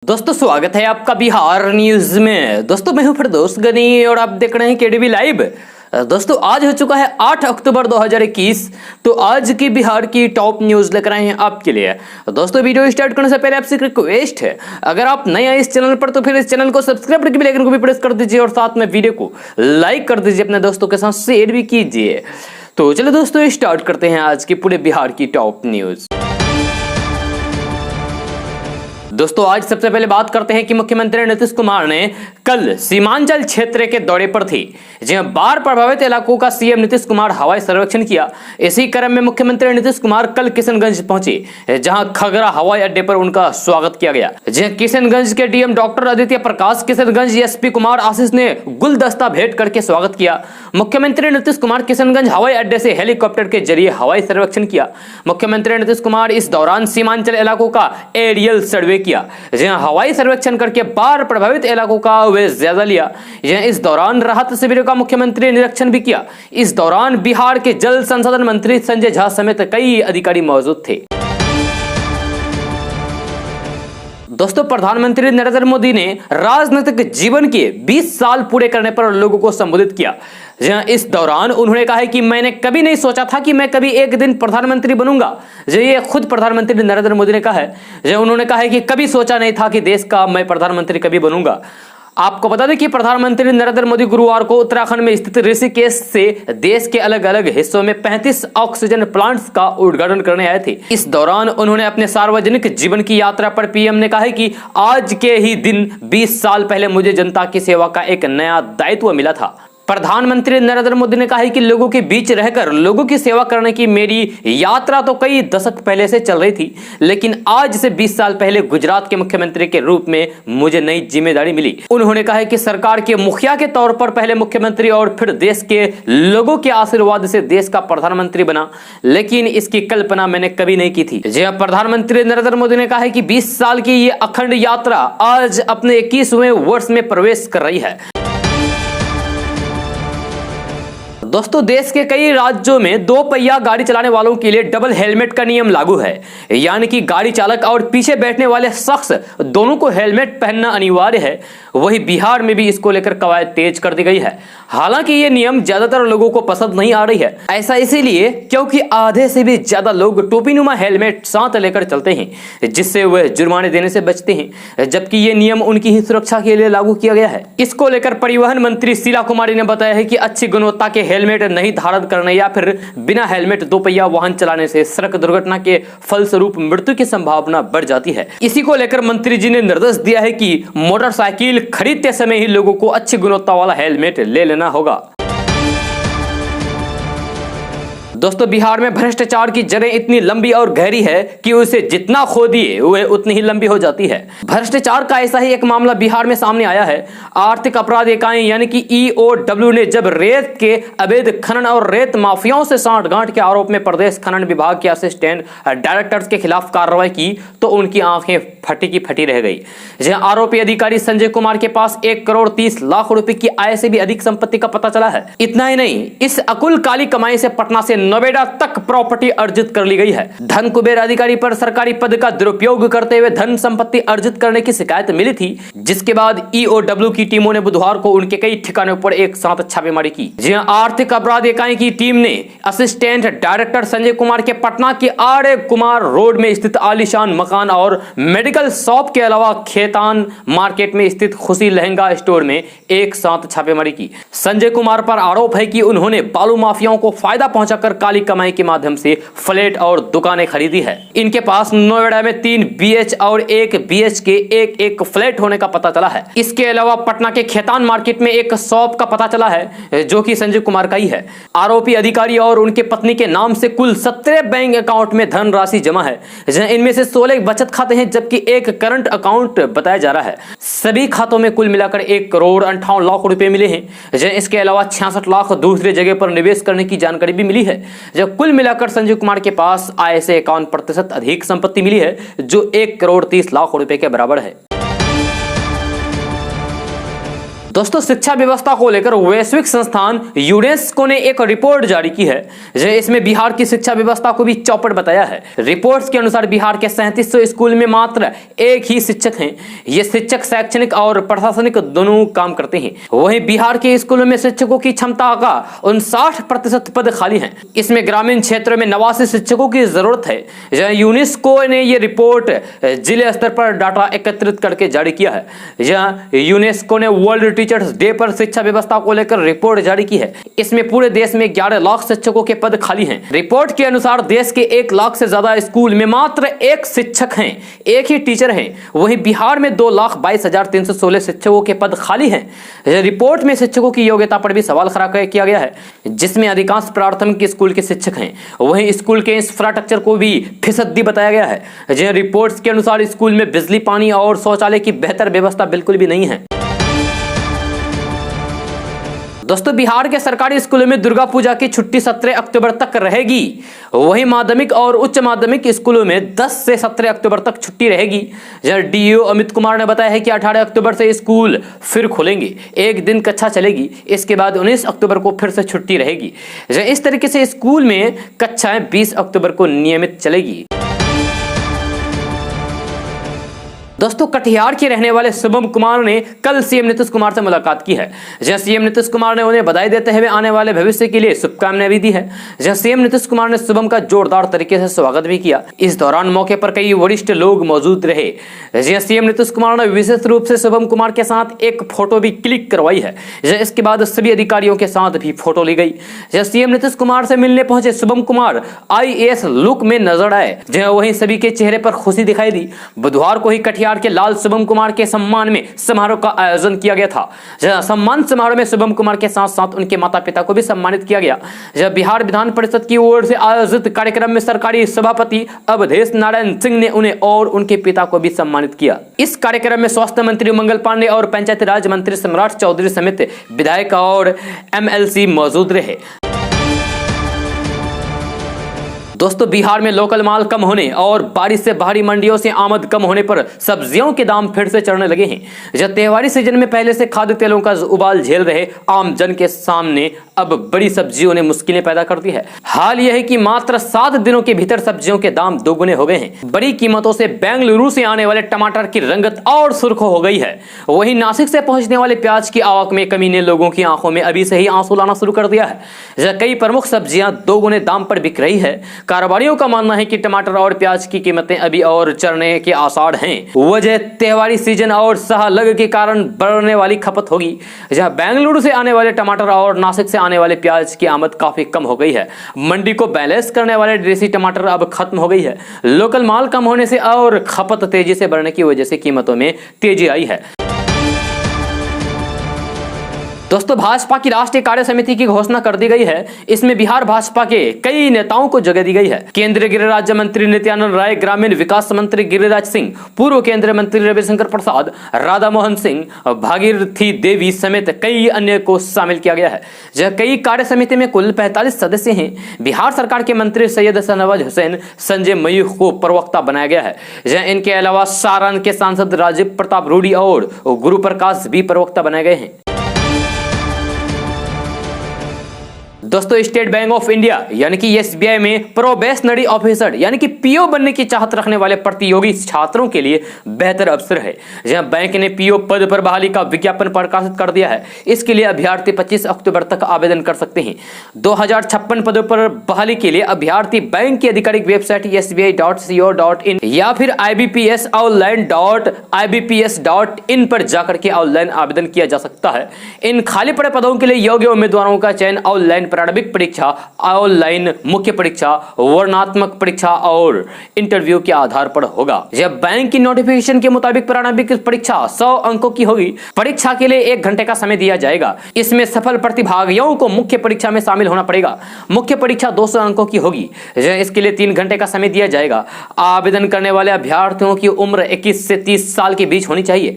दोस्तों स्वागत है आपका बिहार न्यूज में। दोस्तों मैं हूं फिरदौस गनी और आप देख रहे हैं केडीवी लाइव। दोस्तों आज हो चुका है 8 अक्टूबर 2021। तो आज की बिहार की टॉप न्यूज लेकर आए हैं आपके लिए। दोस्तों वीडियो स्टार्ट करने से पहले आपसे रिक्वेस्ट है, अगर आप नए हैं इस चैनल पर तो फिर इस चैनल को सब्सक्राइब करके बेल आइकन को भी प्रेस कर दीजिए और साथ में वीडियो को लाइक कर दीजिए, अपने दोस्तों के साथ शेयर भी कीजिए। तो चलो दोस्तों स्टार्ट करते हैं आज की पूरे बिहार की टॉप न्यूज। दोस्तों आज सबसे पहले बात करते हैं कि मुख्यमंत्री नीतीश कुमार ने कल सीमांचल क्षेत्र के दौरे पर थी, जहां बाढ़ प्रभावित इलाकों का सीएम नीतीश कुमार हवाई सर्वेक्षण किया। इसी क्रम में मुख्यमंत्री नीतीश कुमार कल किशनगंज पहुंचे, जहां खगरा हवाई अड्डे पर उनका स्वागत किया गया। जहां किशनगंज के डीएम डॉक्टर आदित्य प्रकाश, किशनगंज एसपी कुमार आशीष ने गुलदस्ता भेंट करके स्वागत किया। मुख्यमंत्री नीतीश कुमार किशनगंज हवाई अड्डे से हेलीकॉप्टर के जरिए हवाई सर्वेक्षण किया। मुख्यमंत्री नीतीश कुमार इस दौरान सीमांचल इलाकों का एरियल सर्वे किया, जहां हवाई सर्वेक्षण करके बाढ़ प्रभावित इलाकों का वे जायजा लिया। इस दौरान राहत शिविरों का मुख्यमंत्री निरीक्षण भी किया। इस दौरान बिहार के जल संसाधन मंत्री संजय झा समेत कई अधिकारी मौजूद थे। दोस्तों प्रधानमंत्री नरेंद्र मोदी ने राजनीतिक जीवन के 20 साल पूरे करने पर लोगों को संबोधित किया। इस दौरान उन्होंने कहा है कि मैंने कभी नहीं सोचा था कि मैं कभी एक दिन प्रधानमंत्री बनूंगा। ये खुद प्रधानमंत्री नरेंद्र मोदी ने कहा है। उन्होंने कहा है कि कभी सोचा नहीं था कि देश का मैं प्रधानमंत्री कभी बनूंगा। आपको बता दें कि प्रधानमंत्री नरेंद्र मोदी गुरुवार को उत्तराखंड में स्थित ऋषिकेश से देश के अलग अलग हिस्सों में 35 ऑक्सीजन प्लांट्स का उद्घाटन करने आए थे। इस दौरान उन्होंने अपने सार्वजनिक जीवन की यात्रा पर पीएम ने कहा है कि आज के ही दिन 20 साल पहले मुझे जनता की सेवा का एक नया दायित्व मिला था। प्रधानमंत्री नरेंद्र मोदी ने कहा है कि लोगों के बीच रहकर लोगों की सेवा करने की मेरी यात्रा तो कई दशक पहले से चल रही थी, लेकिन आज से 20 साल पहले गुजरात के मुख्यमंत्री के रूप में मुझे नई जिम्मेदारी मिली। उन्होंने कहा है कि सरकार के मुखिया के तौर पर पहले मुख्यमंत्री और फिर देश के लोगों के आशीर्वाद से देश का प्रधानमंत्री बना, लेकिन इसकी कल्पना मैंने कभी नहीं की थी। जी प्रधानमंत्री नरेंद्र मोदी ने कहा है कि 20 साल की ये अखंड यात्रा आज अपने 21वें वर्ष में प्रवेश कर रही है। दोस्तों देश के कई राज्यों में 2 पहिया गाड़ी चलाने वालों के लिए डबल हेलमेट का नियम लागू है, यानी कि गाड़ी चालक और पीछे बैठने वाले शख्स दोनों को हेलमेट पहनना अनिवार्य है। वहीं बिहार में भी इसको लेकर कवायद तेज कर दी गई है। हालांकि ये नियम ज्यादातर लोगों को पसंद नहीं आ रही है। ऐसा इसीलिए क्योंकि आधे से भी ज्यादा लोग टोपीनुमा हेलमेट साथ लेकर चलते हैं, जिससे वह जुर्माने देने से बचते हैं, जबकि ये नियम उनकी ही सुरक्षा के लिए लागू किया गया है। इसको लेकर परिवहन मंत्री शीला कुमारी ने बताया है कि अच्छी गुणवत्ता के हेलमेट नहीं धारण करने या फिर बिना हेलमेट 2 पहिया वाहन चलाने से सड़क दुर्घटना के फलस्वरूप मृत्यु की संभावना बढ़ जाती है। इसी को लेकर मंत्री जी ने निर्देश दिया है कि मोटरसाइकिल खरीदते समय ही लोगों को अच्छी गुणवत्ता वाला हेलमेट ले लेना होगा। दोस्तों बिहार में भ्रष्टाचार की जड़ें इतनी लंबी और गहरी है कि उसे जितना खोदिए वह उतनी ही लंबी हो जाती है। भ्रष्टाचार का ऐसा ही एक मामला बिहार में सामने आया है। आर्थिक अपराध इकाई यानी कि ईओडब्ल्यू ने जब रेत के अवैध खनन और रेत माफियाओं से सांठगांठ के आरोप में प्रदेश खनन विभाग के असिस्टेंट डायरेक्टर्स के खिलाफ कार्रवाई की तो उनकी आंखें फटी की फटी रह गई। जहां आरोपी अधिकारी संजय कुमार के पास 1 करोड़ 30 लाख रुपए की आय से भी अधिक संपत्ति का पता चला है। इतना ही नहीं, इस अकुल काली कमाई से पटना से नोएडा तक प्रॉपर्टी अर्जित कर ली गई है। धन कुबेर अधिकारी पर सरकारी पद का दुरुपयोग करते हुए धन संपत्ति अर्जित करने की शिकायत मिली थी, जिसके बाद ईओडब्ल्यू की टीमों ने बुधवार को उनके कई ठिकानों पर एक साथ छापेमारी की। जहां आर्थिक अपराध इकाई की टीम ने असिस्टेंट डायरेक्टर संजय कुमार के पटना के आर्य कुमार रोड में स्थित आलीशान मकान और मेडिकल शॉप के अलावा खेतान मार्केट में स्थित खुशी लहंगा स्टोर में एक साथ छापेमारी की। संजय कुमार पर आरोप है कि उन्होंने बालू माफियाओं को फायदा पहुंचाकर काली कमाई के माध्यम से फ्लैट और दुकानें खरीदी है। इनके पास नोएडा में 3 बीएच और 1 बीएच के एक फ्लैट होने का पता चला है। इसके अलावा पटना के खेतान मार्केट में एक शॉप का पता चला है, जो कि संजय कुमार का ही है। आरोपी अधिकारी और उनके पत्नी के नाम से कुल 17 बैंक अकाउंट में धन राशि जमा है। इनमें से 16 बचत खाते हैं, जबकि 1 करंट अकाउंट बताया जा रहा है। सभी खातों में कुल मिलाकर 1 करोड़ 58 लाख रुपए मिले हैं। इसके अलावा 66 लाख दूसरी जगह पर निवेश करने की जानकारी भी मिली है। जब कुल मिलाकर संजय कुमार के पास आय से 51% अधिक संपत्ति मिली है, जो 1 करोड़ 30 लाख रुपए के बराबर है। दोस्तों शिक्षा व्यवस्था को लेकर वैश्विक संस्थान यूनेस्को ने एक रिपोर्ट जारी की है। इसमें बिहार की शिक्षा व्यवस्था को भी चौपट बताया है। रिपोर्ट्स के अनुसार बिहार के 3700 स्कूल में मात्र एक ही शिक्षक हैं। ये शिक्षक शैक्षणिक और प्रशासनिक दोनों काम करते हैं। वहीं बिहार के स्कूलों में शिक्षकों की क्षमता का 59% पद खाली हैं। इसमें ग्रामीण क्षेत्रों में 89 शिक्षकों की जरूरत है। यूनेस्को ने ये रिपोर्ट जिले स्तर पर डाटा एकत्रित करके जारी किया है। यूनेस्को ने वर्ल्ड टीचर्स डे पर शिक्षा व्यवस्था को लेकर रिपोर्ट जारी की है। इसमें पूरे देश में 11 लाख शिक्षकों के पद खाली हैं। रिपोर्ट के अनुसार देश के 1 लाख से ज्यादा स्कूल में मात्र एक शिक्षक हैं, एक ही टीचर हैं। वहीं बिहार में 2,22,316 शिक्षकों के पद खाली हैं। रिपोर्ट में शिक्षकों की योग्यता पर भी सवाल खड़ा किया गया है, जिसमें अधिकांश प्राथमिक स्कूल के शिक्षक हैं। वहीं स्कूल के इंफ्रास्ट्रक्चर को भी फीसदी बताया गया है। रिपोर्ट्स के अनुसार स्कूल में बिजली, पानी और शौचालय की बेहतर व्यवस्था बिल्कुल भी नहीं है। दोस्तों बिहार के सरकारी स्कूलों में दुर्गा पूजा की छुट्टी 17 अक्टूबर तक रहेगी। वहीं माध्यमिक और उच्च माध्यमिक स्कूलों में 10 से 17 अक्टूबर तक छुट्टी रहेगी। डीईओ अमित कुमार ने बताया है कि 18 अक्टूबर से स्कूल फिर खुलेंगे। एक दिन कक्षा चलेगी, इसके बाद 19 अक्टूबर को फिर से छुट्टी रहेगी। इस तरीके से स्कूल में कक्षाएं 20 अक्टूबर को नियमित चलेगी। दोस्तों कटिहार के रहने वाले शुभम कुमार ने कल सीएम नीतीश कुमार से मुलाकात की है। सीएम नीतीश कुमार ने उन्हें बधाई देते हुए आने वाले भविष्य के लिए शुभकामनाएं भी दी है। सीएम नीतीश कुमार ने शुभम का जोरदार तरीके से स्वागत भी किया। इस दौरान मौके पर कई वरिष्ठ लोग मौजूद रहे। सीएम नीतीश कुमार ने विशेष रूप से शुभम कुमार के साथ एक फोटो भी क्लिक करवाई है। इसके बाद सभी अधिकारियों के साथ भी फोटो ली गई। सीएम नीतीश कुमार से मिलने पहुंचे शुभम कुमार IAS लुक में नजर आए। वहीं सभी के चेहरे पर खुशी दिखाई दी। बुधवार को ही कटिहार के लाल शुभम कुमार के सम्मान में समारोह का आयोजन किया गया था। सम्मान समारोह में शुभम कुमार के साथ साथ उनके माता पिता को भी सम्मानित किया गया। बिहार विधान परिषद की ओर से आयोजित कार्यक्रम में सरकारी सभापति अवधेश नारायण सिंह ने उन्हें और उनके पिता को भी सम्मानित किया। इस कार्यक्रम में स्वास्थ्य मंत्री मंगल पांडे और पंचायती राज मंत्री सम्राट चौधरी समेत विधायक और MLC मौजूद रहे। दोस्तों बिहार में लोकल माल कम होने और बारिश से बाहरी मंडियों से आमद कम होने पर सब्जियों के दाम फिर से चढ़ने लगे हैं। जब त्योहारी सीजन में पहले से खाद्य तेलों का उबाल झेल रहे आम जन के सामने अब बड़ी सब्जियों ने मुश्किलें पैदा कर दी है। हाल यह है कि मात्र 7 दिनों के भीतर सब्जियों के दाम दोगुने हो गए हैं। बड़ी कीमतों से बेंगलुरु से आने वाले टमाटर की रंगत और सुर्ख हो गई है। वहीं नासिक से पहुंचने वाले प्याज की आवक में कमी ने लोगों की आंखों में अभी से ही आंसू लाना शुरू कर दिया है। कई प्रमुख सब्जियां दोगुने दाम पर बिक रही है। कारोबारियों का मानना है कि टमाटर और प्याज की कीमतें अभी और चढ़ने के आसार हैं। वजह त्योहारी सीजन और सहलग के कारण बढ़ने वाली खपत होगी। जहां बेंगलुरु से आने वाले टमाटर और नासिक से आने वाले प्याज की आमद काफी कम हो गई है। मंडी को बैलेंस करने वाले देसी टमाटर अब खत्म हो गई है। लोकल माल कम होने से और खपत तेजी से बढ़ने की वजह से कीमतों में तेजी आई है। दोस्तों भाजपा की राष्ट्रीय कार्य समिति की घोषणा कर दी गई है। इसमें बिहार भाजपा के कई नेताओं को जगह दी गई है। केंद्रीय गृह राज्य मंत्री नित्यानंद राय, ग्रामीण विकास मंत्री गिरिराज सिंह, पूर्व केंद्रीय मंत्री रविशंकर प्रसाद, राधा मोहन सिंह, भागीरथी देवी समेत कई अन्य को शामिल किया गया है। जहाँ कई कार्य समिति में कुल 45 सदस्य हैं। बिहार सरकार के मंत्री सैयद शाहनवाज हुसैन, संजय मयूख को प्रवक्ता बनाया गया है। जहाँ इनके अलावा सारण के सांसद राजीव प्रताप रूडी और गुरु प्रकाश भी प्रवक्ता बनाए गए हैं। दोस्तों स्टेट बैंक ऑफ इंडिया यानी कि SBI में प्रोबेशनरी ऑफिसर यानी कि PO बनने की चाहत रखने वाले प्रतियोगी छात्रों के लिए बेहतर अवसर है। जहां बैंक ने PO पद पर बहाली का विज्ञापन प्रकाशित कर दिया है। इसके लिए अभ्यर्थी 25 अक्टूबर तक आवेदन कर सकते हैं। 2056 पदों पर बहाली के लिए अभ्यर्थी बैंक की आधिकारिक वेबसाइट sbi.co.in या फिर ibpsonline.ibps.in पर जाकर के ऑनलाइन आवेदन किया जा सकता है। इन खाली पड़े पदों के लिए योग्य उम्मीदवारों का चयन ऑनलाइन प्रारंभिक परीक्षा, ऑनलाइन मुख्य परीक्षा, वर्णनात्मक परीक्षा और इंटरव्यू के आधार पर होगा। जब बैंक की नोटिफिकेशन के मुताबिक प्रारंभिक परीक्षा 100 अंकों की होगी। परीक्षा के लिए 1 घंटे का समय दिया जाएगा। इसमें सफल प्रतिभागियों को मुख्य परीक्षा में शामिल होना पड़ेगा। मुख्य परीक्षा 200 अंकों की होगी। इसके लिए 3 घंटे का समय दिया जाएगा। आवेदन करने वाले अभ्यर्थियों की उम्र 21 से 30 साल के बीच होनी चाहिए।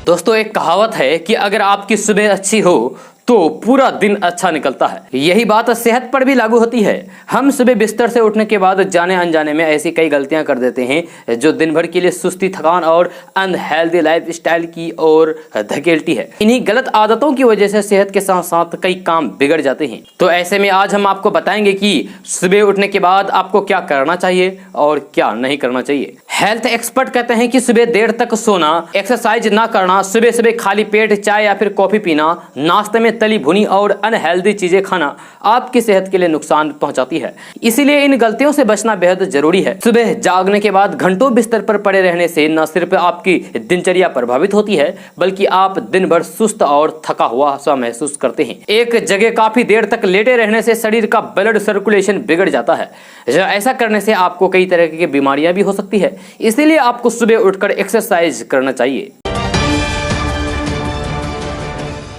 दोस्तों एक कहावत है कि अगर आपकी सुबह अच्छी हो तो पूरा दिन अच्छा निकलता है। यही बात सेहत पर भी लागू होती है। हम सुबह बिस्तर से उठने के बाद जाने अनजाने में ऐसी कई गलतियां कर देते हैं जो दिन भर के लिए सुस्ती, थकान और अनहेल्दी लाइफ स्टाइल की ओर धकेलती है। इन्हीं गलत आदतों की वजह से सेहत के साथ साथ कई काम बिगड़ जाते हैं। तो ऐसे में आज हम आपको बताएंगे कि सुबह उठने के बाद आपको क्या करना चाहिए और क्या नहीं करना चाहिए। हेल्थ एक्सपर्ट कहते हैं कि सुबह देर तक सोना, एक्सरसाइज ना करना, सुबह सुबह खाली पेट चाय या फिर कॉफी पीना, नाश्ते में तली भुनी और अनहेल्दी चीजें खाना आपकी सेहत के लिए नुकसान पहुंचाती है। इसीलिए इन गलतियों से बचना बेहद जरूरी है। सुबह जागने के बाद घंटों बिस्तर पर पड़े रहने से न सिर्फ आपकी दिनचर्या प्रभावित होती है बल्कि आप दिन भर सुस्त और थका हुआ सा महसूस करते हैं। एक जगह काफी देर तक लेटे रहने से शरीर का ब्लड सर्कुलेशन बिगड़ जाता है। ऐसा करने से आपको कई तरह की बीमारियां भी हो सकती है। इसीलिए आपको सुबह उठकर एक्सरसाइज करना चाहिए।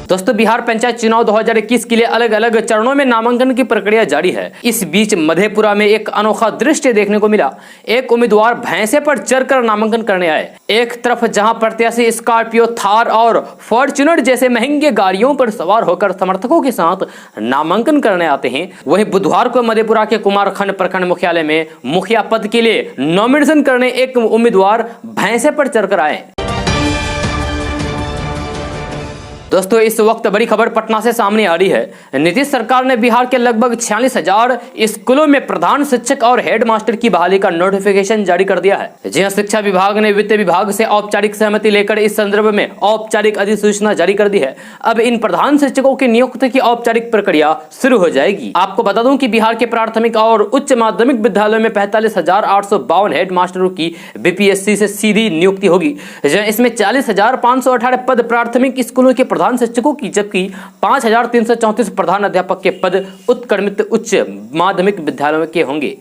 दोस्तों, बिहार पंचायत चुनाव 2021 के लिए अलग अलग चरणों में नामांकन की प्रक्रिया जारी है। इस बीच मधेपुरा में एक अनोखा दृश्य देखने को मिला। एक उम्मीदवार भैंसे पर चढ़कर नामांकन करने आए। एक तरफ जहां प्रत्याशी स्कॉर्पियो, थार और फॉर्च्यूनर जैसे महंगे गाड़ियों पर सवार होकर समर्थकों के साथ नामांकन करने आते हैं, वहीं बुधवार को मधेपुरा के कुमारखंड प्रखंड मुख्यालय में मुखिया पद के लिए नॉमिनेशन करने एक उम्मीदवार भैंसे पर चढ़कर आए। दोस्तों, इस वक्त बड़ी खबर पटना से सामने आ रही है। नीतीश सरकार ने बिहार के लगभग 46,000 स्कूलों में प्रधान शिक्षक और हेडमास्टर की बहाली का नोटिफिकेशन जारी कर दिया है। जी हां, शिक्षा विभाग ने वित्त विभाग से औपचारिक सहमति लेकर इस संदर्भ में औपचारिक अधिसूचना जारी कर दी है। अब इन प्रधान शिक्षकों की नियुक्ति की औपचारिक प्रक्रिया शुरू हो जाएगी। आपको बता दूं कि बिहार के प्राथमिक और उच्च माध्यमिक विद्यालयों में 45,852 हेडमास्टरों की बीपीएससी से सीधी नियुक्ति होगी। इसमें 40,518 पद प्राथमिक स्कूलों के प्रधान शिक्षकों की, जबकि 5,334 प्रधान अध्यापक के पद उत्क्रमित उच्च माध्यमिक विद्यालयों के होंगे।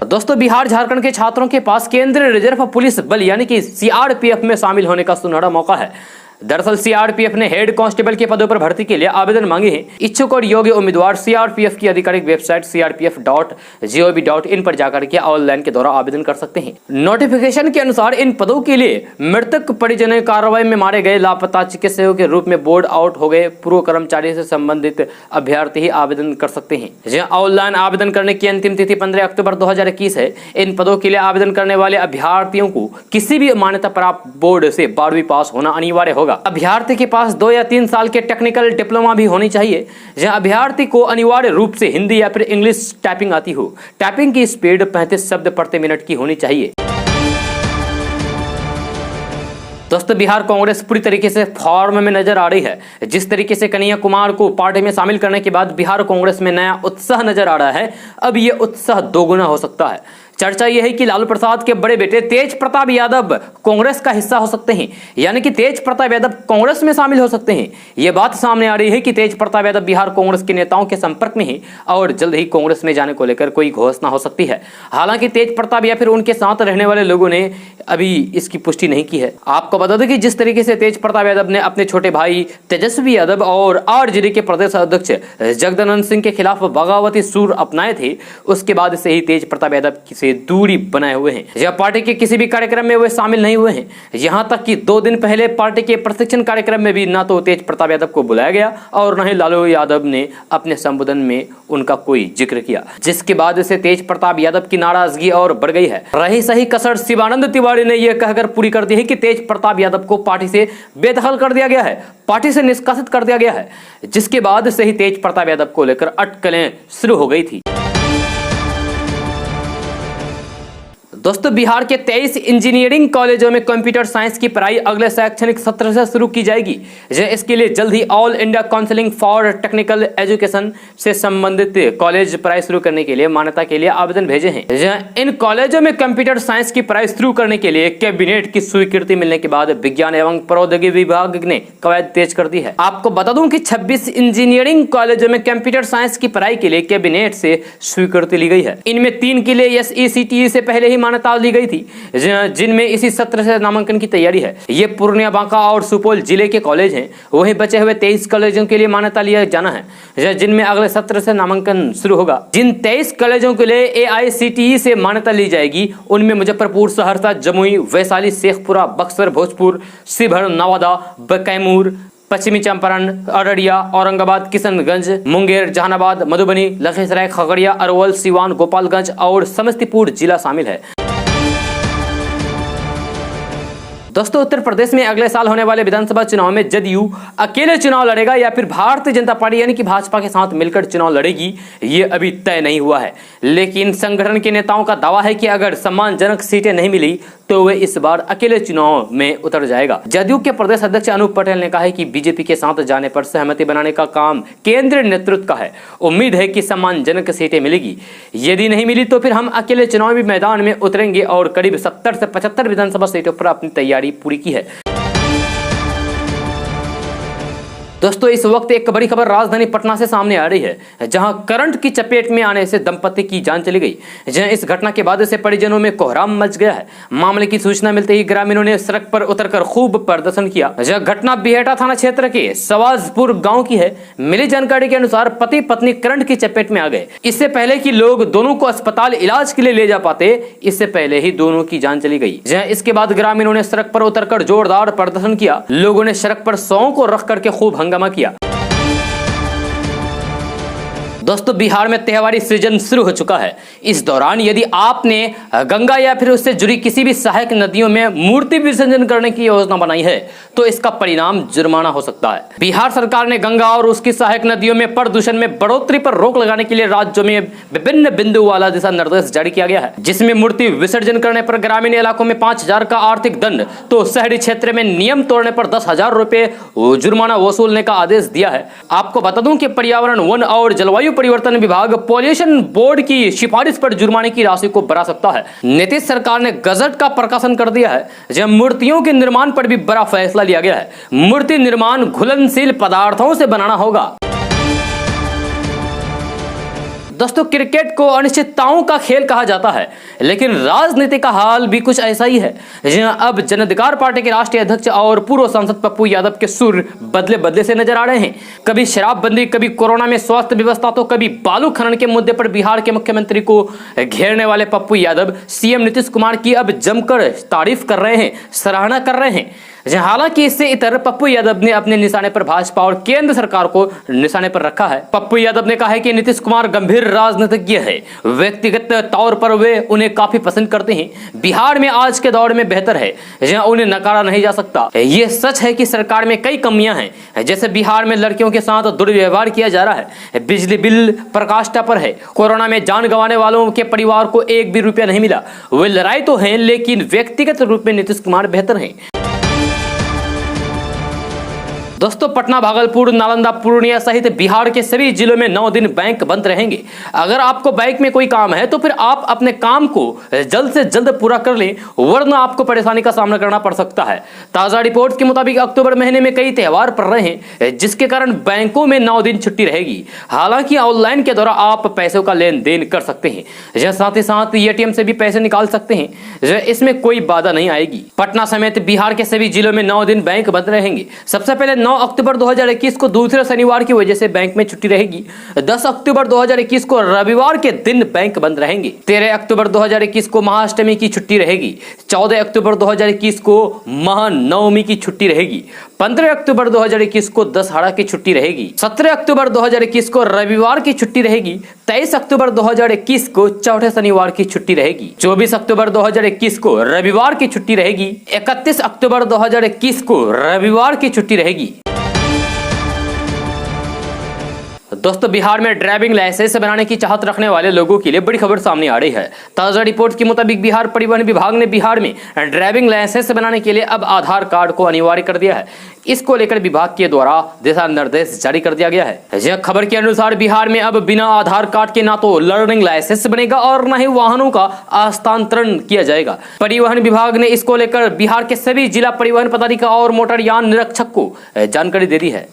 दोस्तों, बिहार झारखंड के छात्रों के पास केंद्रीय रिजर्व पुलिस बल यानी कि सीआरपीएफ में शामिल होने का सुनहरा मौका है। दरअसल सीआरपीएफ ने हेड कांस्टेबल के पदों पर भर्ती के लिए आवेदन मांगे हैं। इच्छुक और योग्य उम्मीदवार सीआरपीएफ की आधिकारिक वेबसाइट crpf.gov.in पर जाकर के ऑनलाइन के द्वारा आवेदन कर सकते हैं। नोटिफिकेशन के अनुसार इन पदों के लिए मृतक परिजनों कार्रवाई में मारे गए, लापता चिकित्सकों के रूप में बोर्ड आउट हो गए पूर्व कर्मचारी से संबंधित अभ्यर्थी ही आवेदन कर सकते हैं। ऑनलाइन आवेदन करने की अंतिम तिथि 15 अक्टूबर 2021 है। इन पदों के लिए आवेदन करने वाले अभ्यर्थियों को किसी भी मान्यता प्राप्त बोर्ड से 12वीं पास होना अनिवार्य होगा। अभ्यर्थी के पास 2 या 3 साल के टेक्निकल डिप्लोमा भी होनी चाहिए। जहां अभ्यर्थी को अनिवार्य रूप से हिंदी या फिर इंग्लिश टाइपिंग आती हो। टाइपिंग की स्पीड 35 शब्द प्रति मिनट की होनी चाहिए। दोस्तों, बिहार कांग्रेस पूरी तरीके से फॉर्म में नजर आ रही है। जिस तरीके से कन्हैया कुमार को पार्टी में शामिल करने के बाद बिहार कांग्रेस में नया उत्साह नजर आ रहा है, अब यह उत्साह दोगुना हो सकता है। चर्चा यह है कि लालू प्रसाद के बड़े बेटे तेज प्रताप यादव कांग्रेस का हिस्सा हो सकते हैं, यानी कि तेज प्रताप यादव कांग्रेस में शामिल हो सकते हैं। यह बात सामने आ रही है कि तेज प्रताप यादव बिहार कांग्रेस के नेताओं के संपर्क में हैं और जल्द ही कांग्रेस में जाने को लेकर कोई घोषणा हो सकती है। हालांकि तेज प्रताप या फिर उनके साथ रहने वाले लोगों ने अभी इसकी पुष्टि नहीं की है। आपको बता दें कि जिस तरीके से तेज प्रताप यादव ने अपने छोटे भाई तेजस्वी यादव और आरजेडी के प्रदेश अध्यक्ष जगदानंद सिंह के खिलाफ बगावती सुर अपनाए थे, उसके बाद से ही तेज प्रताप यादव से दूरी बनाए हुए हैं। यह पार्टी के किसी भी कार्यक्रम में वे शामिल नहीं हुए हैं। यहां तक कि 2 दिन पहले पार्टी के प्रशिक्षण कार्यक्रम में भी ना तो तेज प्रताप यादव को बुलाया गया और न ही लालू यादव ने अपने संबोधन में उनका कोई जिक्र किया, जिसके बाद से तेज प्रताप यादव की नाराजगी और बढ़ गई है। रही सही कसर शिवानंद तिवारी ने यह कहकर पूरी कर दी है कि तेज प्रताप यादव को पार्टी से बेदखल कर दिया गया है, पार्टी से निष्कासित कर दिया गया है, जिसके बाद से ही तेज प्रताप यादव को लेकर अटकलें शुरू हो गई थी। दोस्तों, बिहार के 23 इंजीनियरिंग कॉलेजों में कंप्यूटर साइंस की पढ़ाई अगले शैक्षणिक सत्र से शुरू की जाएगी। इसके लिए जल्द ही all India council for technical education से संबंधित कॉलेज पढ़ाई शुरू करने के लिए मान्यता के लिए आवेदन भेजे हैं। इन कॉलेजों में कंप्यूटर साइंस की पढ़ाई शुरू करने के लिए कैबिनेट की स्वीकृति मिलने के बाद विज्ञान एवं प्रौद्योगिकी विभाग ने कवायद तेज कर दी है। आपको बता दूं कि 26 इंजीनियरिंग कॉलेजों में कंप्यूटर साइंस की पढ़ाई के लिए कैबिनेट से स्वीकृति ली गई है। इनमें 3 के लिए SECTE से पहले ही मान्यता ली गई थी, जिनमें इसी सत्र से नामांकन की तैयारी है। ये पूर्णिया, बांका और सुपौल जिले के कॉलेज हैं। वहीं बचे हुए 23 कॉलेजों के लिए मान्यता लिया जाना है, जिनमें अगले सत्र से नामांकन शुरू होगा। जिन 23 कॉलेजों के लिए AICTE से मान्यता ली जाएगी उनमें मुजफ्फरपुर, सहरसा, जमुई, वैशाली, शेखपुरा, बक्सर, भोजपुर, शिवहर, नवादा, कैमूर, पश्चिमी चंपारण, अररिया, औरंगाबाद, किशनगंज, मुंगेर, जहानाबाद, मधुबनी, लखीसराय, खगड़िया, अरवल, सिवान, गोपालगंज और समस्तीपुर जिला शामिल है। दोस्तों, उत्तर प्रदेश में अगले साल होने वाले विधानसभा चुनाव में जदयू अकेले चुनाव लड़ेगा या फिर भारतीय जनता पार्टी यानी कि भाजपा के साथ मिलकर चुनाव लड़ेगी, ये अभी तय नहीं हुआ है। लेकिन संगठन के नेताओं का दावा है कि अगर सम्मानजनक सीटें नहीं मिली तो वे इस बार अकेले चुनाव में उतर जाएगा। जदयू के प्रदेश अध्यक्ष अनूप पटेल ने कहा है कि बीजेपी के साथ जाने पर सहमति बनाने का काम केंद्रीय नेतृत्व का है। उम्मीद है कि सम्मानजनक सीटें मिलेगी। यदि नहीं मिली तो फिर हम अकेले चुनावी मैदान में उतरेंगे और करीब 70 से 75 विधानसभा सीटों पर अपनी तैयारी पूरी की है। दोस्तों, इस वक्त एक बड़ी खबर राजधानी पटना से सामने आ रही है, जहां करंट की चपेट में आने से दंपति की जान चली गई। जहां इस घटना के बाद से परिजनों में कोहराम मच गया है। मामले की सूचना मिलते ही ग्रामीणों ने सड़क पर उतरकर खूब प्रदर्शन किया। यह घटना बिहेटा थाना क्षेत्र के सवाजपुर गांव की है। मिली जानकारी के अनुसार पति पत्नी करंट की चपेट में आ गए। इससे पहले कि लोग दोनों को अस्पताल इलाज के लिए ले जा पाते, इससे पहले ही दोनों की जान चली गई। इसके बाद ग्रामीणों ने सड़क पर उतरकर जोरदार प्रदर्शन किया। लोगों ने सड़क पर शवों को रख करके खूब हंगामा किया। दोस्तों, बिहार में त्योहारी सीजन शुरू हो चुका है। इस दौरान यदि आपने गंगा या फिर उससे जुड़ी किसी भी सहायक नदियों में मूर्ति विसर्जन करने की योजना बनाई है तो इसका परिणाम जुर्माना हो सकता है। बिहार सरकार ने गंगा और उसकी सहायक नदियों में प्रदूषण में बढ़ोतरी पर रोक लगाने के लिए राज्यों में विभिन्न बिंदु वाला दिशा निर्देश जारी किया गया है, जिसमें मूर्ति विसर्जन करने पर ग्रामीण इलाकों में 5,000 का आर्थिक दंड तो शहरी क्षेत्र में नियम तोड़ने पर 10,000 रुपए जुर्माना वसूलने का आदेश दिया है। आपको बता दूं कि पर्यावरण, वन और जलवायु परिवर्तन विभाग पॉल्यूशन बोर्ड की सिफारिश पर जुर्माने की राशि को बढ़ा सकता है। नीतीश सरकार ने गजट का प्रकाशन कर दिया है, जब मूर्तियों के निर्माण पर भी बड़ा फैसला लिया गया है। मूर्ति निर्माण घुलनशील पदार्थों से बनाना होगा। दोस्तों, क्रिकेट को अनिश्चितताओं का खेल कहा जाता है, लेकिन राजनीति का हाल भी कुछ ऐसा ही है। जहां अब जन अधिकार पार्टी के राष्ट्रीय अध्यक्ष और पूर्व सांसद पप्पू यादव के सुर बदले बदले से नजर आ रहे हैं। कभी शराबबंदी, कभी कोरोना में स्वास्थ्य व्यवस्था, तो कभी बालू खनन के मुद्दे पर बिहार के मुख्यमंत्री को घेरने वाले पप्पू यादव सीएम नीतीश कुमार की अब जमकर तारीफ कर रहे हैं, सराहना कर रहे हैं। हालांकि इससे इतर पप्पू यादव ने अपने निशाने पर भाजपा और केंद्र सरकार को निशाने पर रखा है। पप्पू यादव ने कहा है कि नीतीश कुमार गंभीर राजनीतिज्ञ है, व्यक्तिगत तौर पर वे उन्हें काफी पसंद करते हैं। बिहार में आज के दौर में बेहतर है, जहां उन्हें नकारा नहीं जा सकता। ये सच है कि सरकार में कई कमियां हैं, जैसे बिहार में लड़कियों के साथ दुर्व्यवहार किया जा रहा है, बिजली बिल प्रकाष्ठा पर है, कोरोना में जान गंवाने वालों के परिवार को एक भी रुपया नहीं मिला। वे लड़ाई तो है, लेकिन व्यक्तिगत रूप में नीतीश कुमार बेहतर है। दोस्तों, पटना, भागलपुर, नालंदा, पूर्णिया सहित बिहार के सभी जिलों में 9 दिन बैंक बंद रहेंगे। अगर आपको बैंक में कोई काम है तो फिर आप अपने काम को जल्द से जल्द पूरा कर लें, वरना आपको परेशानी का सामना करना पड़ सकता है। ताजा रिपोर्ट के मुताबिक अक्टूबर महीने में कई त्योहार पड़ रहे हैं, जिसके कारण बैंकों में 9 दिन छुट्टी रहेगी। हालांकि ऑनलाइन के द्वारा आप पैसों का लेन देन कर सकते हैं, साथ ही साथ ATM से भी पैसे निकाल सकते हैं, इसमें कोई बाधा नहीं आएगी। पटना समेत बिहार के सभी जिलों में 9 दिन बैंक बंद रहेंगे। सबसे पहले 9 अक्टूबर 2021 को दूसरे शनिवार की वजह से बैंक में छुट्टी रहेगी। 10 अक्टूबर 2021 को रविवार के दिन बैंक बंद रहेंगे। 13 अक्टूबर 2021 को महाअष्टमी की छुट्टी रहेगी। 14 अक्टूबर 2021 को महानवमी की छुट्टी रहेगी। 15 अक्टूबर 2021 को दशहरा की छुट्टी रहेगी। 17 अक्टूबर 2021 को रविवार की छुट्टी रहेगी। 23 अक्टूबर 2021 को चौथे शनिवार की छुट्टी रहेगी। 24 अक्टूबर 2021 को रविवार की छुट्टी रहेगी। 31 अक्टूबर 2021 को रविवार की छुट्टी रहेगी। दोस्तों, बिहार में ड्राइविंग लाइसेंस बनाने की चाहत रखने वाले लोगों के लिए बड़ी खबर सामने आ रही है। ताजा रिपोर्ट के मुताबिक बिहार परिवहन विभाग ने बिहार में ड्राइविंग लाइसेंस बनाने के लिए अब आधार कार्ड को अनिवार्य कर दिया है। इसको लेकर विभाग के द्वारा दिशा निर्देश जारी कर दिया गया है। यह खबर के अनुसार बिहार में अब बिना आधार कार्ड के ना तो लर्निंग लाइसेंस बनेगा और न ही वाहनों का हस्तांतरण किया जाएगा। परिवहन विभाग ने इसको लेकर बिहार के सभी जिला परिवहन पदाधिकारी और मोटरयान निरीक्षक को जानकारी दे दी है।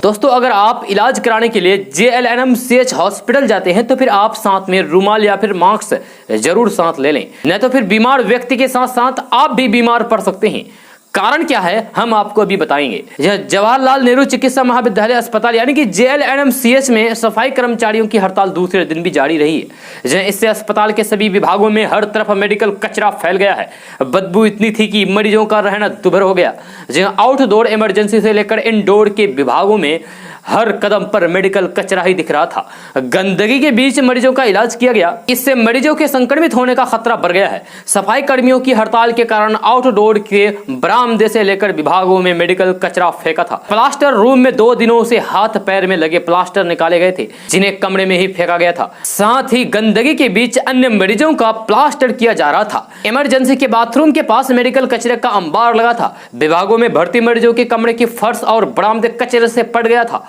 दोस्तों अगर आप इलाज कराने के लिए JLNMCH हॉस्पिटल जाते हैं तो फिर आप साथ में रुमाल या फिर मास्क जरूर साथ ले लें, नहीं तो फिर बीमार व्यक्ति के साथ साथ आप भी बीमार पड़ सकते हैं। कारण क्या है हम आपको अभी बताएंगे। यह जवाहरलाल नेहरू चिकित्सा महाविद्यालय अस्पताल यानी कि JLNMCH में सफाई कर्मचारियों की हड़ताल दूसरे दिन भी जारी रही है। इससे अस्पताल के सभी विभागों में हर तरफ मेडिकल कचरा फैल गया है। बदबू इतनी थी कि मरीजों का रहना दुभर हो गया। जहां आउटडोर इमरजेंसी से लेकर इनडोर के विभागों में हर कदम पर मेडिकल कचरा ही दिख रहा था। गंदगी के बीच मरीजों का इलाज किया गया, इससे मरीजों के संक्रमित होने का खतरा बढ़ गया है। सफाई कर्मियों की हड़ताल के कारण आउटडोर के बरामदे से लेकर विभागों में मेडिकल कचरा फेंका था। प्लास्टर रूम में 2 दिनों से हाथ पैर में लगे प्लास्टर निकाले गए थे, जिन्हें कमरे में ही फेंका गया था। साथ ही गंदगी के बीच अन्य मरीजों का प्लास्टर किया जा रहा था। इमरजेंसी के बाथरूम के पास मेडिकल कचरे का अंबार लगा था। विभागों में भर्ती मरीजों के कमरे की फर्श और बरामदे कचरे से पड़ गया था।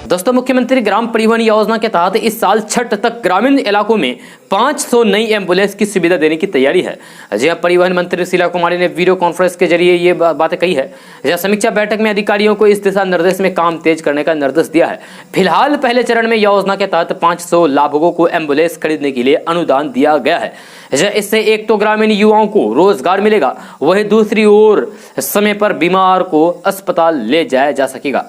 दोस्तों मुख्यमंत्री ग्राम परिवहन योजना के तहत इस साल छठ तक ग्रामीण इलाकों में 500 नई एम्बुलेंस की सुविधा देने की तैयारी है। जहां परिवहन मंत्री शीला कुमारी ने वीडियो कॉन्फ्रेंस के जरिए ये बातें कही है। जहां समीक्षा बैठक में अधिकारियों को इस दिशा निर्देश में काम तेज करने का निर्देश दिया है। फिलहाल पहले चरण में योजना के तहत 500 लाभुकों को एम्बुलेंस खरीदने के लिए अनुदान दिया गया है। इससे एक तो ग्रामीण युवाओं को रोजगार मिलेगा, वहीं दूसरी ओर समय पर बीमार को अस्पताल ले जाया जा सकेगा।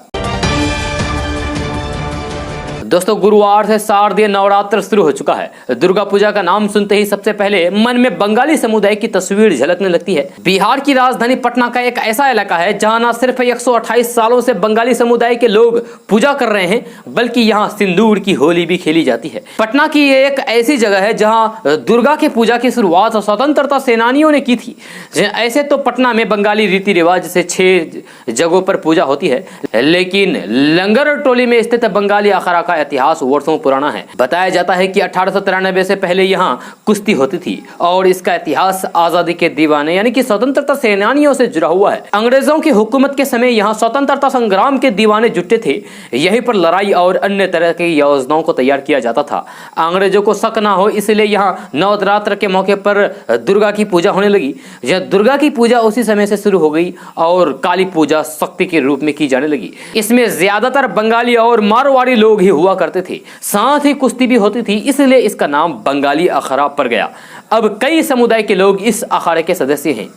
दोस्तों गुरुवार से शारदीय नवरात्र शुरू हो चुका है। दुर्गा पूजा का नाम सुनते ही सबसे पहले मन में बंगाली समुदाय की तस्वीर झलकने लगती है। बिहार की राजधानी पटना का एक ऐसा इलाका है जहां न सिर्फ 128 सालों से बंगाली समुदाय के लोग पूजा कर रहे हैं, बल्कि यहां सिंदूर की होली भी खेली जाती है। पटना की ये एक ऐसी जगह है जहाँ दुर्गा की पूजा की शुरुआत स्वतंत्रता सेनानियों ने की थी। ऐसे तो पटना में बंगाली रीति रिवाज से 6 जगहों पर पूजा होती है, लेकिन लंगर टोली में स्थित बंगाली अखाड़ा का इतिहास वर्षों पुराना है। बताया जाता है कि 1893 से पहले यहाँ कुश्ती होती थी और इसका इतिहास आजादी के दीवाने यानी कि स्वतंत्रता सेनानियों से जुड़ा हुआ है। अंग्रेजों की हुकूमत के समय यहाँ स्वतंत्रता संग्राम के दीवाने जुटे थे। यहीं पर लड़ाई और अन्य तरह की योजनाओं को तैयार किया जाता था। अंग्रेजों को शक ना हो इसलिए यहाँ नवरात्र के मौके पर दुर्गा की पूजा होने लगी। यह दुर्गा की पूजा उसी समय से शुरू हो गई और काली पूजा शक्ति के रूप में की जाने लगी। इसमें ज्यादातर बंगाली और मारवाड़ी लोग ही हुआ करते थे, साथ ही कुश्ती भी होती थी, इसलिए इसका नाम बंगाली अखाड़ा पड़ गया। अब कई समुदाय के लोग इस अखाड़े के सदस्य हैं।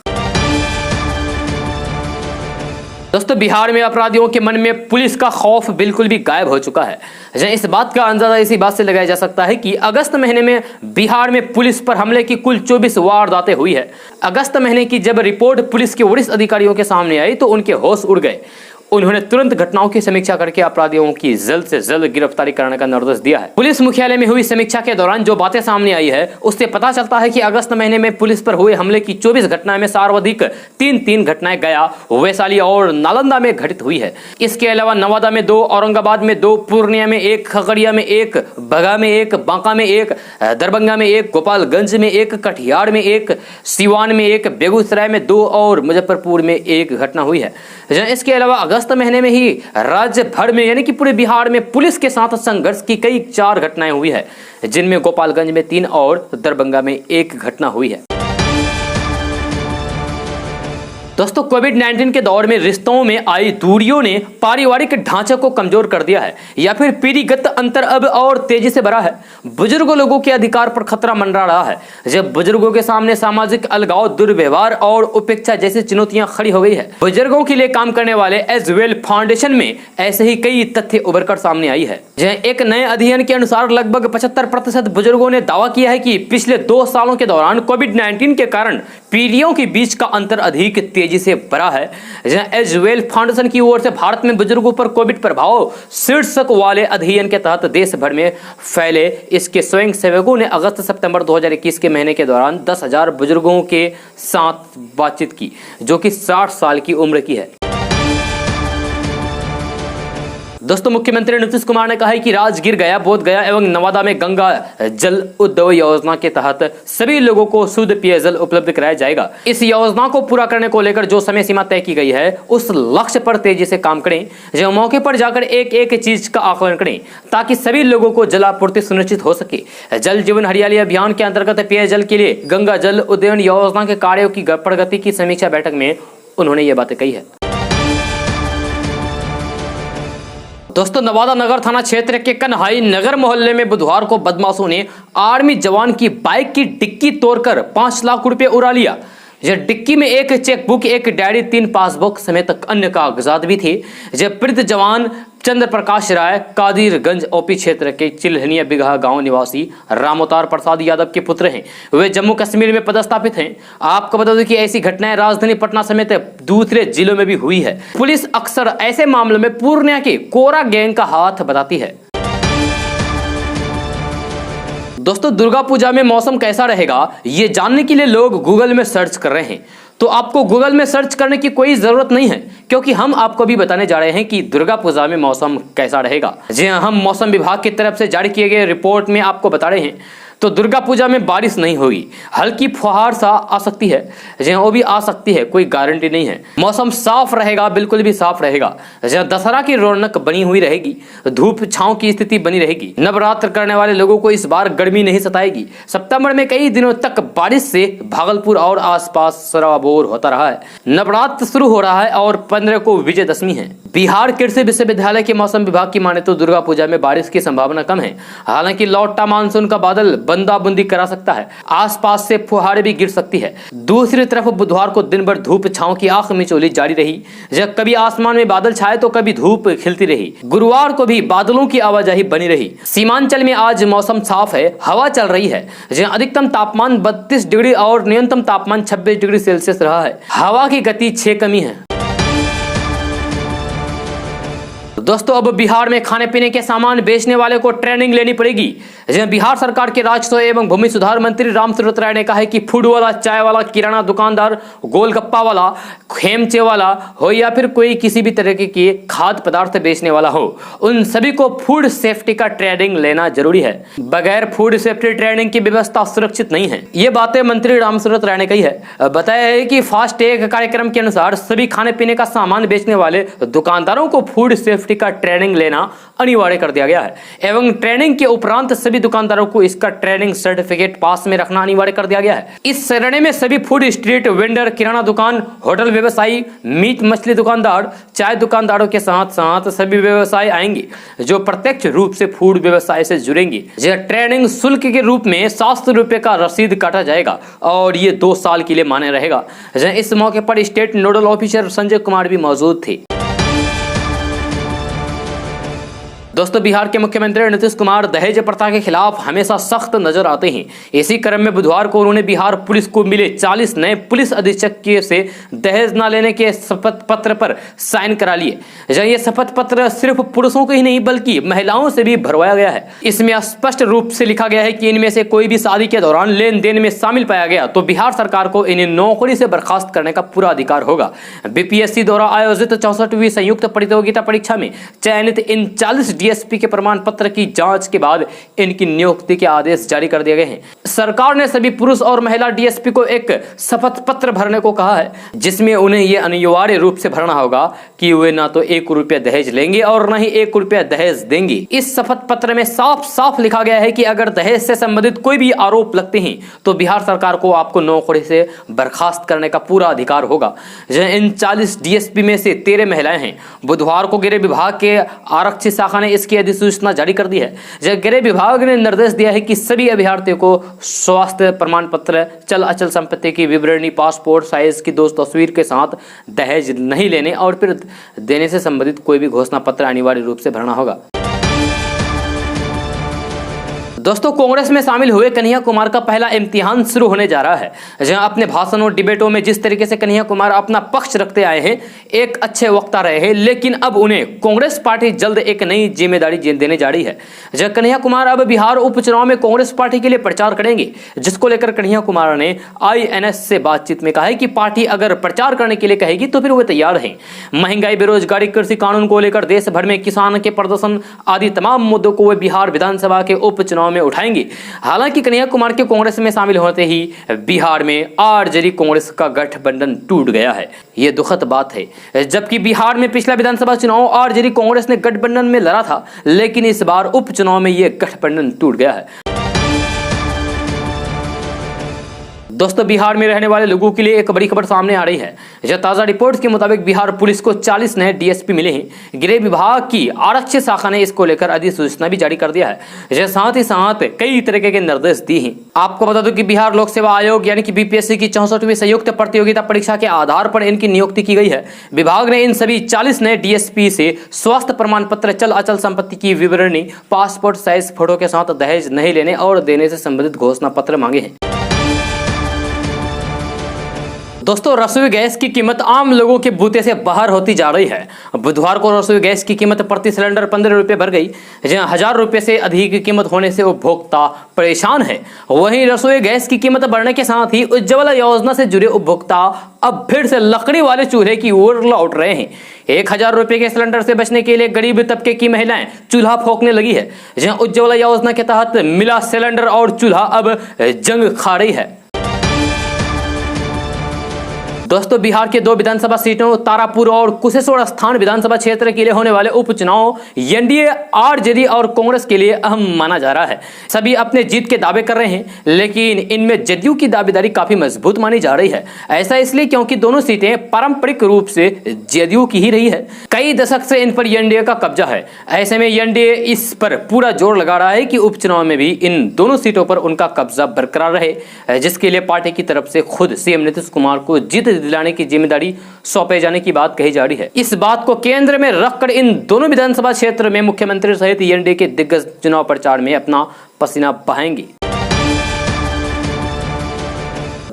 दोस्तों बिहार में अपराधियों के मन में पुलिस का खौफ बिल्कुल भी गायब हो चुका है। इस बात का अंदाजा इसी बात से लगाया जा सकता है कि अगस्त महीने में बिहार में पुलिस पर हमले की कुल 24 वारदातें हुई है। अगस्त महीने की जब रिपोर्ट पुलिस के वरिष्ठ अधिकारियों के सामने आई तो उनके होश उड़ गए। उन्होंने तुरंत घटनाओं की समीक्षा करके अपराधियों की जल्द से जल्द गिरफ्तारी करने का निर्देश दिया है। पुलिस मुख्यालय में हुई समीक्षा के दौरान जो बातें सामने आई है उससे पता चलता है कि अगस्त महीने में पुलिस पर हुए हमले की 24 घटनाएं में सर्वाधिक 3 घटनाएं गया, वैशाली और नालंदा में घटित हुई है। इसके अलावा नवादा में 2, औरंगाबाद में 2, पूर्णिया में 1, खगड़िया में 1, बगहा में 1, बांका में 1, दरभंगा में 1, गोपालगंज में 1, कटिहार में 1, सिवान में 1, बेगूसराय में 2 और मुजफ्फरपुर में 1 घटना हुई है। इसके अलावा अगस्त महीने में ही राज्य भर में यानी कि पूरे बिहार में पुलिस के साथ संघर्ष की कई 4 घटनाएं हुई है, जिनमें गोपालगंज में 3 और दरभंगा में 1 घटना हुई है। दोस्तों कोविड-19 के दौर में रिश्तों में आई दूरियों ने पारिवारिक ढांचे को कमजोर कर दिया है या फिर पीढ़ीगत अंतर अब और तेजी से बढ़ा है। बुजुर्ग लोगों के अधिकार पर खतरा मंडरा रहा है। जब बुजुर्गों के सामने सामाजिक अलगाव, दुर्व्यवहार और उपेक्षा जैसी चुनौतियां खड़ी हो गई है। बुजुर्गों के लिए काम करने वाले एज वेल फाउंडेशन में ऐसे ही कई तथ्य उभरकर सामने आई है। एक नए अध्ययन के अनुसार लगभग 75% बुजुर्गों ने दावा किया है कि पिछले 2 सालों के दौरान कोविड-19 के कारण पीढ़ियों के बीच का अंतर अधिक तेजी से बढ़ा है। एज वेल फाउंडेशन की ओर से भारत में बुजुर्गों पर कोविड प्रभाव शीर्षक वाले अध्ययन के तहत देश भर में फैले इसके स्वयं सेवकों ने अगस्त सितंबर 2021 के महीने के दौरान 10,000 बुजुर्गों के साथ बातचीत की, जो कि 60 साल की उम्र की है। दोस्तों मुख्यमंत्री नीतीश कुमार ने कहा है कि राजगीर, गया, बोध गया एवं नवादा में गंगा जल उद्भव योजना के तहत सभी लोगों को शुद्ध पेयजल उपलब्ध कराया जाएगा। इस योजना को पूरा करने को लेकर जो समय सीमा तय की गई है उस लक्ष्य पर तेजी से काम करें। जो मौके पर जाकर एक चीज का आकलन करें ताकि सभी लोगों को जलापूर्ति सुनिश्चित हो सके। जल जीवन हरियाली अभियान के अंतर्गत पेयजल के लिए गंगा जल उद्वहन योजना के कार्यों की प्रगति की समीक्षा बैठक में उन्होंने ये बातें कही है। दोस्तों नवादा नगर थाना क्षेत्र के कन्हाई नगर मोहल्ले में बुधवार को बदमाशों ने आर्मी जवान की बाइक की डिक्की तोड़कर 5 लाख रुपए उड़ा लिया। यह डिक्की में एक चेकबुक, एक डायरी, 3 पासबुक समेत अन्य कागजात भी थे। जब पीड़ित जवान चंद्र प्रकाश राय कादिरगंज ओपी क्षेत्र के चिल्हनिया बिगहा गांव निवासी रामोतार प्रसाद यादव के पुत्र हैं। वे जम्मू कश्मीर में पदस्थापित हैं। आपको बता दें कि ऐसी घटनाएं राजधानी पटना समेत दूसरे जिलों में भी हुई है। पुलिस अक्सर ऐसे मामलों में पूर्णिया के कोरा गैंग का हाथ बताती है। दोस्तों दुर्गा पूजा में मौसम कैसा रहेगा ये जानने के लिए लोग गूगल में सर्च कर रहे हैं। तो आपको गूगल में सर्च करने की कोई जरूरत नहीं है, क्योंकि हम आपको भी बताने जा रहे हैं कि दुर्गा पूजा में मौसम कैसा रहेगा। जी हाँ, हम मौसम विभाग की तरफ से जारी किए गए रिपोर्ट में आपको बता रहे हैं। तो दुर्गा पूजा में बारिश नहीं होगी, हल्की फुहार सा आ सकती है। जी हाँ, वो भी आ सकती है, कोई गारंटी नहीं है। मौसम साफ रहेगा, बिल्कुल भी साफ रहेगा। जहाँ दशहरा की रौनक बनी हुई रहेगी, धूप छांव की स्थिति बनी रहेगी। नवरात्र करने वाले लोगों को इस बार गर्मी नहीं सताएगी। सितंबर में कई दिनों तक बारिश से भागलपुर और आसपास सराबोर होता रहा है। नवरात्र शुरू हो रहा है और 15 को विजयदशमी है। बिहार कृषि विश्वविद्यालय के मौसम विभाग की माने तो दुर्गा पूजा में बारिश की संभावना कम है। हालांकि लौटता मानसून का बादल बंदा बूंदी करा सकता है, आसपास से फुहारें भी गिर सकती है। दूसरी तरफ बुधवार को दिन भर धूप छांव की आंख मिचौली जारी रही। जब कभी आसमान में बादल छाए तो कभी धूप खिलती रही। गुरुवार को भी बादलों की आवाजाही बनी रही। सीमांचल में आज मौसम साफ है, हवा चल रही है। जहां अधिकतम तापमान 32 डिग्री और न्यूनतम तापमान 26 डिग्री सेल्सियस रहा है। हवा की गति 6 कमी है। दोस्तों अब बिहार में खाने पीने के सामान बेचने वाले को ट्रेनिंग लेनी पड़ेगी। बिहार सरकार के राजस्व एवं भूमि सुधार मंत्री रामसूरत राय ने कहा है कि फूड वाला, चाय वाला, किराना दुकानदार, गोलगप्पा वाला, खेमचे वाला हो या फिर कोई किसी भी तरह की खाद्य पदार्थ बेचने वाला हो, उन सभी को फूड सेफ्टी का ट्रेनिंग लेना जरूरी है। बगैर फूड सेफ्टी ट्रेनिंग की व्यवस्था सुरक्षित नहीं है। ये बातें मंत्री रामसूरत राय ने कही है। बताया है कि फास्ट टैग कार्यक्रम के अनुसार सभी खाने पीने का सामान बेचने वाले दुकानदारों को फूड सेफ्टी का ट्रेनिंग लेना अनिवार्य कर दिया गया है एवं ट्रेनिंग के उपरांत सभी दुकानदारों को इसका ट्रेनिंग सर्टिफिकेट पास में रखना अनिवार्य कर दिया गया है। इस श्रेणी में सभी फूड स्ट्रीट वेंडर, किराना दुकान, होटल व्यवसायी, मीट मछली दुकानदार, चाय दुकानदारों के साथ साथ सभी व्यवसाय आएंगे जो प्रत्यक्ष रूप से फूड व्यवसाय से जुड़ेंगे। यह ट्रेनिंग शुल्क के रूप में 700 रुपए का रसीद काटा जाएगा और ये 2 साल के लिए मान्य रहेगा। इस मौके पर state nodal officer Sanjay Kumar भी मौजूद थे। दोस्तों बिहार के मुख्यमंत्री नीतीश कुमार दहेज प्रथा के खिलाफ हमेशा सख्त नजर आते हैं। इसी क्रम में बुधवार को उन्होंने बिहार पुलिस को मिले 40 नए पुलिस अधीक्षक से दहेज न लेने के शपथ पत्र पर साइन करा लिए। ये शपथ पत्र सिर्फ पुरुषों को ही नहीं बल्कि महिलाओं से भी भरवाया गया है। इसमें स्पष्ट रूप से लिखा गया है कि इनमें से कोई भी शादी के दौरान लेन देन में शामिल पाया गया तो बिहार सरकार को इन्हें नौकरी से बर्खास्त करने का पूरा अधिकार होगा। बीपीएससी द्वारा आयोजित 64वीं संयुक्त प्रतियोगिता परीक्षा में चयनित इन 40 डीएसपी के प्रमाण पत्र की जांच के बाद इनकी नियुक्ति के आदेश जारी कर दिए गए हैं। सरकार ने सभी पुरुष और महिला डीएसपी को एक शपथ पत्र भरने को कहा है, जिसमें उन्हें यह अनिवार्य रूप से भरना होगा कि वे ना तो 1 रुपया दहेज लेंगे और न ही 1 रुपया दहेज देंगे। इस शपथ पत्र में साफ साफ लिखा गया है कि अगर दहेज से संबंधित कोई भी आरोप लगते हैं तो बिहार सरकार को आपको नौकरी से बर्खास्त करने का पूरा अधिकार होगा। इन 40 डीएसपी में से 13 महिलाएं हैं। बुधवार को गृह विभाग के आरक्षी शाखा ने इसकी अधिसूचना जारी कर दी है। गृह विभाग ने निर्देश दिया है कि सभी अभ्यर्थियों को स्वास्थ्य प्रमाण पत्र, चल अचल संपत्ति की विवरणी, पासपोर्ट साइज की 2 तस्वीर के साथ दहेज नहीं लेने और फिर देने से संबंधित कोई भी घोषणा पत्र अनिवार्य रूप से भरना होगा। दोस्तों कांग्रेस में शामिल हुए कन्हैया कुमार का पहला इम्तिहान शुरू होने जा रहा है। जहां अपने भाषण और डिबेटों में जिस तरीके से कन्हैया कुमार अपना पक्ष रखते आए हैं, एक अच्छे वक्ता रहे हैं, लेकिन अब उन्हें कांग्रेस पार्टी जल्द एक नई जिम्मेदारी देने जा रही है। जहां कन्हैया कुमार अब बिहार उपचुनाव में कांग्रेस पार्टी के लिए प्रचार करेंगे, जिसको लेकर कन्हैया कुमार ने INS से बातचीत में कहा है कि पार्टी अगर प्रचार करने के लिए कहेगी तो फिर वे तैयार हैं। महंगाई, बेरोजगारी, कृषि कानून को लेकर देश भर में किसान के प्रदर्शन आदि तमाम मुद्दों को वे बिहार विधानसभा के उपचुनाव में उठाएंगे। हालांकि कन्हैया कुमार के कांग्रेस में शामिल होते ही बिहार में आरजेडी कांग्रेस का गठबंधन टूट गया है। यह दुखद बात है। जबकि बिहार में पिछला विधानसभा चुनाव आरजेडी कांग्रेस ने गठबंधन में लड़ा था, लेकिन इस बार उपचुनाव में यह गठबंधन टूट गया है। दोस्तों बिहार में रहने वाले लोगों के लिए एक बड़ी खबर सामने आ रही है। जो ताजा रिपोर्ट के मुताबिक बिहार पुलिस को 40 नए डीएसपी मिले हैं। गृह विभाग की आरक्षी शाखा ने इसको लेकर अधिसूचना भी जारी कर दिया है। जो साथ ही साथ कई तरीके के निर्देश दिए हैं। आपको बता दूं कि बिहार लोक सेवा आयोग यानी कि बीपीएससी की 64वीं संयुक्त प्रतियोगिता परीक्षा के आधार पर इनकी नियुक्ति की गई है। विभाग ने इन सभी 40 नए डीएसपी से स्वास्थ्य प्रमाण पत्र, चल अचल संपत्ति की विवरणी, पासपोर्ट साइज फोटो के साथ दहेज नहीं लेने और देने से संबंधित घोषणा पत्र मांगे हैं। दोस्तों रसोई गैस की कीमत आम लोगों के बूते से बाहर होती जा रही है। बुधवार को रसोई गैस की कीमत प्रति सिलेंडर 15 रुपये बढ़ गई, जहां 1000 रुपये से अधिक की कीमत होने से उपभोक्ता परेशान है। वहीं रसोई गैस की कीमत बढ़ने के साथ ही उज्ज्वला योजना से जुड़े उपभोक्ता अब फिर से लकड़ी वाले चूल्हे की ओर लौट रहे हैं। 1000 रुपये के सिलेंडर से बचने के लिए गरीब तबके की महिलाएं चूल्हा फूंकने लगी है। जहां उज्ज्वला योजना के तहत मिला सिलेंडर और चूल्हा अब जंग खा रही है। दोस्तों बिहार के 2 विधानसभा सीटों तारापुर और कुशेश्वर स्थान विधानसभा क्षेत्र के लिए होने वाले उपचुनाव एनडीए, आरजेडी और कांग्रेस के लिए अहम माना जा रहा है। सभी अपने जीत के दावे कर रहे हैं, लेकिन इनमें जदयू की दावेदारी काफी मजबूत मानी जा रही है। ऐसा इसलिए क्योंकि दोनों सीटें पारंपरिक रूप से जदयू की ही रही है। कई दशक से इन पर एनडीए का कब्जा है। ऐसे में एनडीए इस पर पूरा जोर लगा रहा है कि उपचुनाव में भी इन दोनों सीटों पर उनका कब्जा बरकरार रहे, जिसके लिए पार्टी की तरफ से खुद सीएम नीतीश कुमार को जीत दिलाने की जिम्मेदारी सौंपे जाने की बात कही जा रही है। इस बात को केंद्र में रखकर इन दोनों विधानसभा क्षेत्र में मुख्यमंत्री सहित एनडीए के दिग्गज चुनाव प्रचार में अपना पसीना बहाएंगे।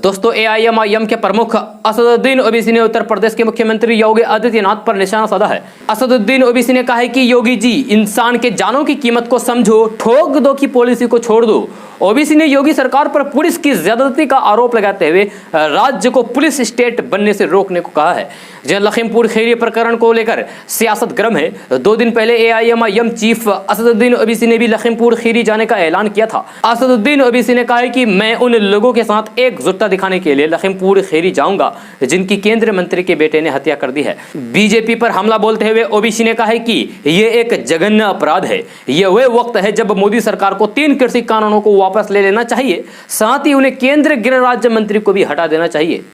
दोस्तों एआईएमआईएम के प्रमुख असदुद्दीन ओवैसी ने उत्तर प्रदेश के मुख्यमंत्री योगी आदित्यनाथ पर निशाना साधा है। असदुद्दीन ओवैसी ने कहा है कि योगी जी इंसान के जानों की कीमत को समझो, ठोक दो की पॉलिसी को छोड़ दो। ओवैसी ने योगी सरकार पर पुलिस की ज्यादती का आरोप लगाते हुए राज्य को पुलिस स्टेट बनने से रोकने को कहा है। जहां लखीमपुर खीरी प्रकरण को लेकर सियासत गर्म है। 2 दिन पहले एआईएमआईएम चीफ असदुद्दीन ओवैसी ने भी लखीमपुर खीरी जाने का ऐलान किया था। असदुद्दीन ओवैसी ने कहा है कि मैं उन लोगों के साथ एकजुटता दिखाने के लिए लखीमपुर खीरी जाऊंगा जिनकी केंद्रीय मंत्री के बेटे ने हत्या कर दी है। बीजेपी पर हमला बोलते हुए ओवैसी ने कहा है कि ये एक जघन्य अपराध है। यह वह वक्त है जब मोदी सरकार को 3 कृषि कानूनों को वापस ले लेना चाहिए, साथ ही उन्हें केंद्रीय गृह राज्य मंत्री को भी हटा देना चाहिए।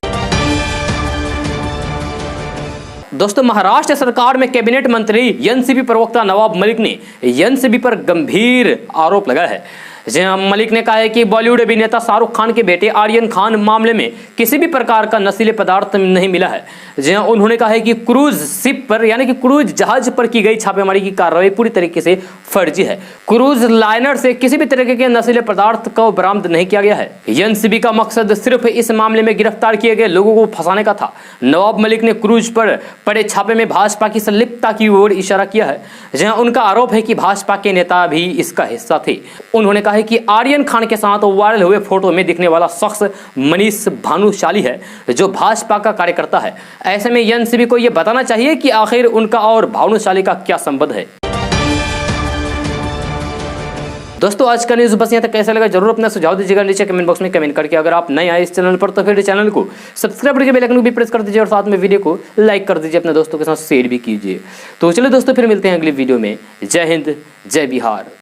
दोस्तों महाराष्ट्र सरकार में कैबिनेट मंत्री एनसीबी प्रवक्ता नवाब मलिक ने एनसीबी पर गंभीर आरोप लगाया है। जहां मलिक ने कहा है कि बॉलीवुड अभिनेता शाहरुख खान के बेटे आर्यन खान मामले में किसी भी प्रकार का नशीले पदार्थ नहीं मिला है। जहां उन्होंने कहा है कि क्रूज शिप पर यानी कि क्रूज जहाज पर की गई छापेमारी की कार्रवाई पूरी तरीके से फर्जी है। क्रूज लाइनर से किसी भी तरीके के नशीले पदार्थ को बरामद नहीं किया गया है। एनसीबी का मकसद सिर्फ इस मामले में गिरफ्तार किए गए लोगों को फंसाने का था। नवाब मलिक ने क्रूज पर पड़े छापे में भाजपा की संलिप्तता की ओर इशारा किया है। जहां उनका आरोप है कि भाजपा के नेता भी इसका हिस्सा थे। उन्होंने कहा कि आर्यन खान के साथ वायरल हुए फोटो में दिखने वाला शख्स मनीष भानुशाली है, जो भाजपा का कार्यकर्ता है। ऐसे में एनसीबी को यह बताना चाहिए कि आखिर उनका और भानुशाली का क्या संबंध है। दोस्तों आज का न्यूज़ बस यहाँ तक। कैसा लगा जरूर अपना सुझाव दीजिएगा नीचे कमेंट बॉक्स में कमेंट करके। अगर आप नए आए इस चैनल पर तो फिर चैनल को सब्सक्राइब करके बेल आइकन को भी प्रेस कर दीजिए और साथ में वीडियो को लाइक कर दीजिए, अपने दोस्तों के साथ शेयर भी कीजिए। तो चलिए दोस्तों फिर मिलते हैं अगली वीडियो में। जय हिंद, जय बिहार।